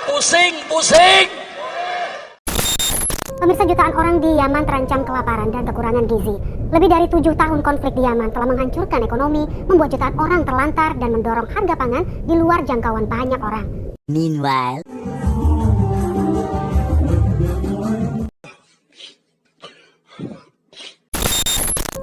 Pusing. Pemirsa, jutaan orang di Yaman terancam kelaparan dan kekurangan gizi. Lebih dari 7 tahun konflik di Yaman telah menghancurkan ekonomi, membuat jutaan orang terlantar dan mendorong harga pangan di luar jangkauan banyak orang. Meanwhile,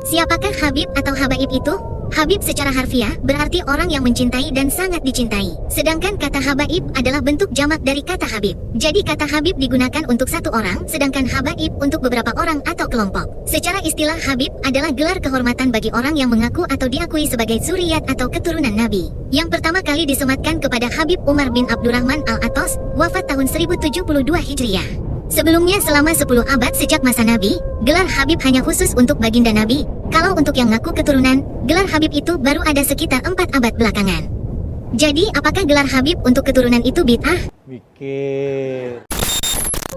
siapakah Habib atau Habaib itu? Habib secara harfiah berarti orang yang mencintai dan sangat dicintai. Sedangkan kata Habaib adalah bentuk jamak dari kata Habib. Jadi kata Habib digunakan untuk satu orang, sedangkan Habaib untuk beberapa orang atau kelompok. Secara istilah Habib adalah gelar kehormatan bagi orang yang mengaku atau diakui sebagai zuriat atau keturunan Nabi. Yang pertama kali disematkan kepada Habib Umar bin Abdurrahman al-Atos, wafat tahun 1072 Hijriah. Sebelumnya selama 10 abad sejak masa Nabi, gelar Habib hanya khusus untuk baginda Nabi. Kalau untuk yang ngaku keturunan, gelar Habib itu baru ada sekitar 4 abad belakangan. Jadi apakah gelar Habib untuk keturunan itu bid'ah? Mikir.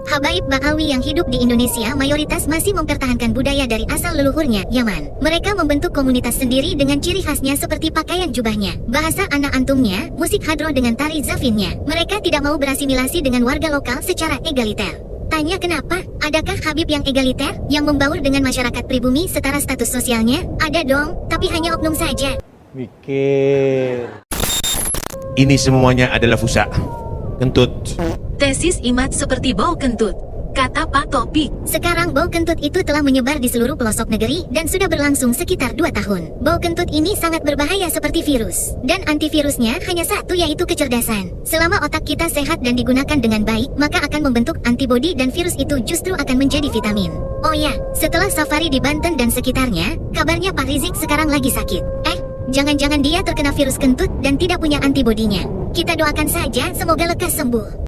Habaib Ba'awi yang hidup di Indonesia mayoritas masih mempertahankan budaya dari asal leluhurnya, Yaman. Mereka membentuk komunitas sendiri dengan ciri khasnya seperti pakaian jubahnya, bahasa anak antumnya, musik hadroh dengan tari zafinnya. Mereka tidak mau berasimilasi dengan warga lokal secara egaliter. Tanya kenapa? Adakah Habib yang egaliter, yang membaur dengan masyarakat pribumi setara status sosialnya? Ada dong, tapi hanya oknum saja. Mikir. Ini semuanya adalah fusa. Kentut. Tesis Imad seperti bau kentut, kata Pak Topik. Sekarang bau kentut itu telah menyebar di seluruh pelosok negeri dan sudah berlangsung sekitar 2 tahun. Bau kentut ini sangat berbahaya seperti virus. Dan antivirusnya hanya satu, yaitu kecerdasan. Selama otak kita sehat dan digunakan dengan baik, maka akan membentuk antibodi dan virus itu justru akan menjadi vitamin. Oh ya, setelah safari di Banten dan sekitarnya, kabarnya Pak Rizik sekarang lagi sakit. Jangan-jangan dia terkena virus kentut dan tidak punya antibodinya. Kita doakan saja semoga lekas sembuh.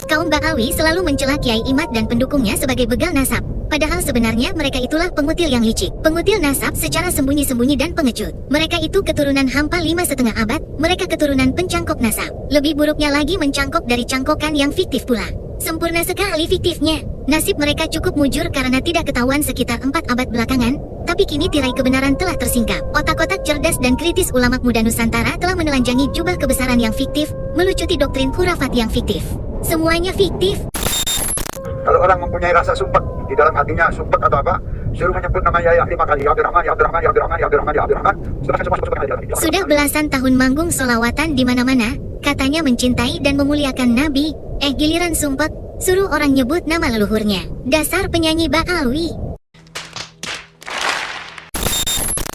Kaum Ba'awi selalu mencela Kiai Imad dan pendukungnya sebagai begal nasab. Padahal sebenarnya mereka itulah pengutil yang licik. Pengutil nasab secara sembunyi-sembunyi dan pengecut. Mereka itu keturunan hampa 5,5 abad, mereka keturunan pencangkok nasab. Lebih buruknya lagi mencangkok dari cangkokan yang fiktif pula. Sempurna sekali fiktifnya. Nasib mereka cukup mujur karena tidak ketahuan sekitar 4 abad belakangan, tapi kini tirai kebenaran telah tersingkap. Otak-otak cerdas dan kritis ulama muda Nusantara telah menelanjangi jubah kebesaran yang fiktif, melucuti doktrin khurafat yang fiktif. Semuanya fiktif. Kalau orang mempunyai rasa sumpek di dalam hatinya, sumpek atau apa, suruh menyebut nama Yahya 5 kali. Ya Abdurrahman, ya Abdurrahman, ya Abdurrahman, ya Abdurrahman, ya Abdurrahman. Setelahnya semua sebutkan aja. Sudah belasan tahun manggung solawatan di mana-mana, katanya mencintai dan memuliakan Nabi. Giliran sumpek, suruh orang nyebut nama leluhurnya. Dasar penyanyi Ba'awi.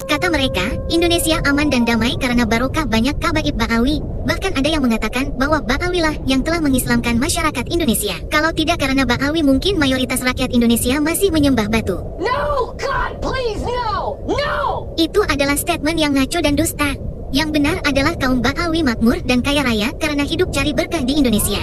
Kata mereka, Indonesia aman dan damai karena barokah banyak kabaib Ba'awi. Bahkan ada yang mengatakan bahwa Ba'awi lah yang telah mengislamkan masyarakat Indonesia. Kalau tidak karena Ba'awi, mungkin mayoritas rakyat Indonesia masih menyembah batu. No, God, please, no. Itu adalah statement yang ngaco dan dusta. Yang benar adalah kaum Ba'awi makmur dan kaya raya karena hidup cari berkah di Indonesia.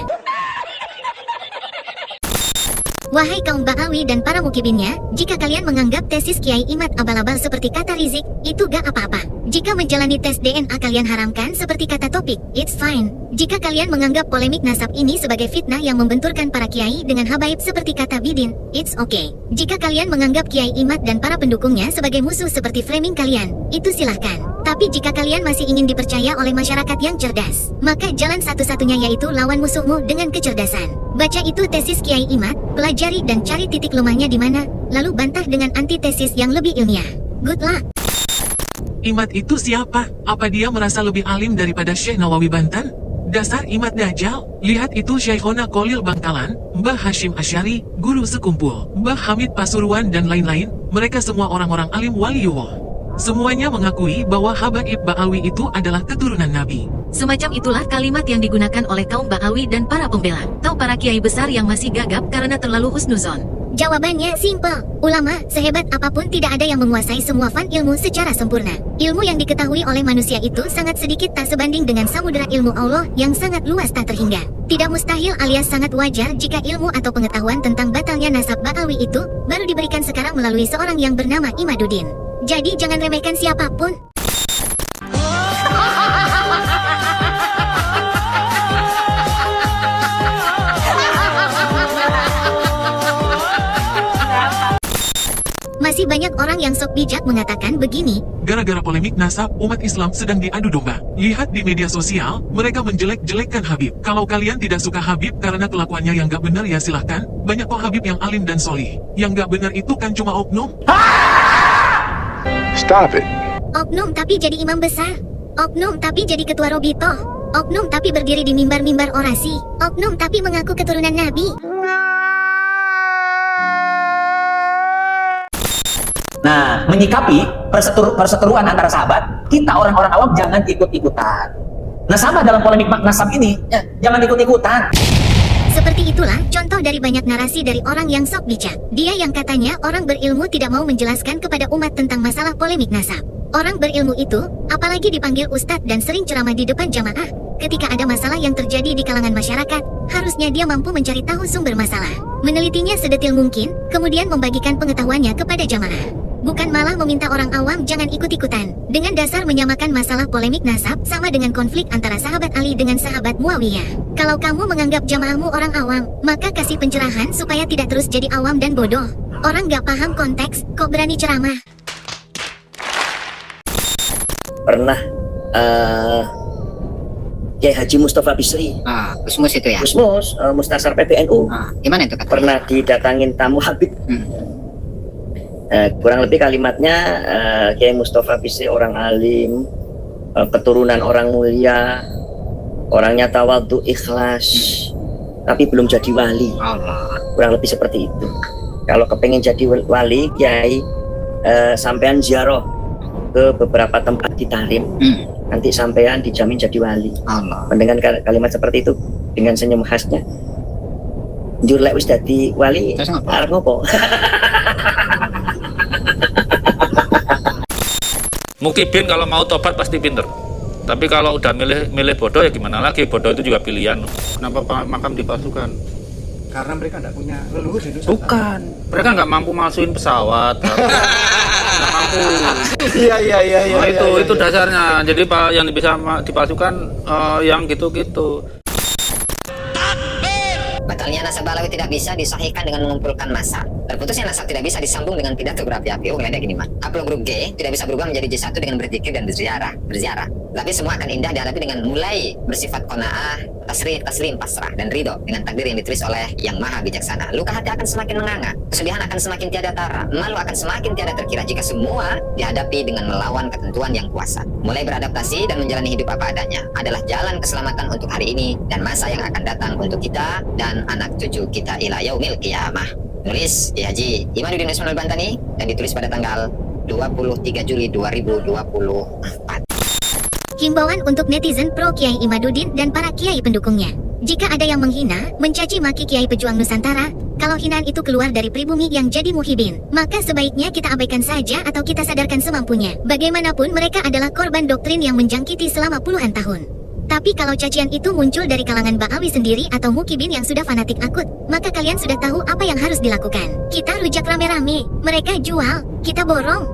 Wahai kaum Ba'awi dan para mukibinnya, jika kalian menganggap tesis Kiai Imad abal-abal seperti kata Rizik, itu gak apa-apa. Jika menjalani tes DNA kalian haramkan seperti kata Topik, it's fine. Jika kalian menganggap polemik nasab ini sebagai fitnah yang membenturkan para kiai dengan habaib seperti kata Bidin, it's okay. Jika kalian menganggap Kiai Imad dan para pendukungnya sebagai musuh seperti framing kalian, itu silahkan. Tapi jika kalian masih ingin dipercaya oleh masyarakat yang cerdas, maka jalan satu-satunya yaitu lawan musuhmu dengan kecerdasan. Baca itu tesis Kiai Imad, pelajari dan cari titik lemahnya di mana, lalu bantah dengan antitesis yang lebih ilmiah. Good luck. Imad itu siapa? Apa dia merasa lebih alim daripada Syekh Nawawi Banten? Dasar Imad Dajjal. Lihat itu Syekhona Kolil Bangkalan, Mbah Hashim Asy'ari, guru sekumpul, Mbah Hamid Pasuruan dan lain-lain. Mereka semua orang-orang alim waliullah. Semuanya mengakui bahwa Habaib Ba'awi itu adalah keturunan Nabi. Semacam itulah kalimat yang digunakan oleh kaum Ba'awi dan para pembela, atau para kiai besar yang masih gagap karena terlalu husnuzon. Jawabannya simpel. Ulama, sehebat apapun tidak ada yang menguasai semua fan ilmu secara sempurna. Ilmu yang diketahui oleh manusia itu sangat sedikit tak sebanding dengan samudera ilmu Allah yang sangat luas tak terhingga. Tidak mustahil alias sangat wajar jika ilmu atau pengetahuan tentang batalnya nasab Ba'awi itu baru diberikan sekarang melalui seorang yang bernama Imaduddin. Jadi jangan remehkan siapapun. Masih banyak Banyak orang yang sok bijak mengatakan begini, Gara-gara polemik nasab, umat Islam sedang diadu domba. Lihat di media sosial, mereka menjelek-jelekkan Habib. Kalau kalian tidak suka Habib karena kelakuannya yang gak benar ya silahkan. Banyak kok Habib yang alim dan solih. Yang gak benar itu kan cuma oknum. Stop it. oknum tapi jadi imam besar, oknum tapi jadi ketua Robito, oknum tapi berdiri di mimbar-mimbar orasi, oknum tapi mengaku keturunan Nabi. Nah, menyikapi perseteruan antara sahabat, kita orang-orang awam jangan ikut-ikutan. Nah, sama dalam polemik nasab ini, ya, jangan ikut-ikutan. Seperti itulah contoh dari banyak narasi dari orang yang sok bijak. Dia yang katanya orang berilmu tidak mau menjelaskan kepada umat tentang masalah polemik nasab. Orang berilmu itu, apalagi dipanggil ustadz dan sering ceramah di depan jamaah, ketika ada masalah yang terjadi di kalangan masyarakat, harusnya dia mampu mencari tahu sumber masalah, menelitinya sedetil mungkin, kemudian membagikan pengetahuannya kepada jamaah. Bukan malah meminta orang awam jangan ikut-ikutan, dengan dasar menyamakan masalah polemik nasab sama dengan konflik antara sahabat Ali dengan sahabat Muawiyah. Kalau kamu menganggap jamaahmu orang awam, maka kasih pencerahan supaya tidak terus jadi awam dan bodoh. Orang gak paham konteks, kok berani ceramah. Pernah Kiai Haji Mustafa Bisri, Gusmus itu ya? Gusmus, Mustasar PBNU, Gimana itu kata? pernah didatangin tamu Habib. Kurang lebih kalimatnya, Kiai Mustafa Bisri orang alim, keturunan orang mulia, orangnya tawadhu, ikhlas, tapi belum jadi wali. Kurang lebih seperti itu. Kalau kepengen jadi wali, Kiai, sampean ziarah ke beberapa tempat di Tarim, nanti sampean dijamin jadi wali. Mendengar kalimat seperti itu dengan senyum khasnya, njur lek wis dadi wali arep ngopo? Mukibin kalau mau tobat pasti pinter. Tapi kalau udah milih bodoh ya gimana lagi? Bodoh itu juga pilihan. Kenapa makam dipalsukan? Karena mereka tidak punya leluhur di Nusantara. Bukan, mereka nggak mampu masukin pesawat. Nggak mampu. Iya. Itu dasarnya. Jadi yang bisa dipalsukan yang gitu-gitu. Batalnya nasab Balawi tidak bisa disahihkan dengan mengumpulkan massa. Terputusnya nasab tidak bisa disambung dengan pidato berapi-api. Oh, ngeledek gini mah. Upload grup G tidak bisa berubah menjadi J1 dengan berzikir dan berziarah. Tapi semua akan indah dihadapi dengan mulai bersifat qanaah, taslim, pasrah, dan ridho dengan takdir yang ditulis oleh Yang Maha Bijaksana. Luka hati akan semakin menganga, kesedihan akan semakin tiada tara, malu akan semakin tiada terkira jika semua dihadapi dengan melawan ketentuan yang kuasa. Mulai beradaptasi dan menjalani hidup apa adanya adalah jalan keselamatan untuk hari ini dan masa yang akan datang untuk kita dan anak cucu kita ila yaumil qiyamah. Nulis Kiai Haji Imaduddin Usmanul Bantani dan ditulis pada tanggal 23 Juli 2024. Himbauan untuk netizen pro Kiai Imaduddin dan para kiai pendukungnya. Jika ada yang menghina, mencaci maki Kiai Pejuang Nusantara, kalau hinaan itu keluar dari pribumi yang jadi muhibin, maka sebaiknya kita abaikan saja atau kita sadarkan semampunya. Bagaimanapun mereka adalah korban doktrin yang menjangkiti selama puluhan tahun. Tapi kalau cacian itu muncul dari kalangan Ba'awi sendiri atau mukibin yang sudah fanatik akut, maka kalian sudah tahu apa yang harus dilakukan. Kita rujak rame-rame, mereka jual, kita borong.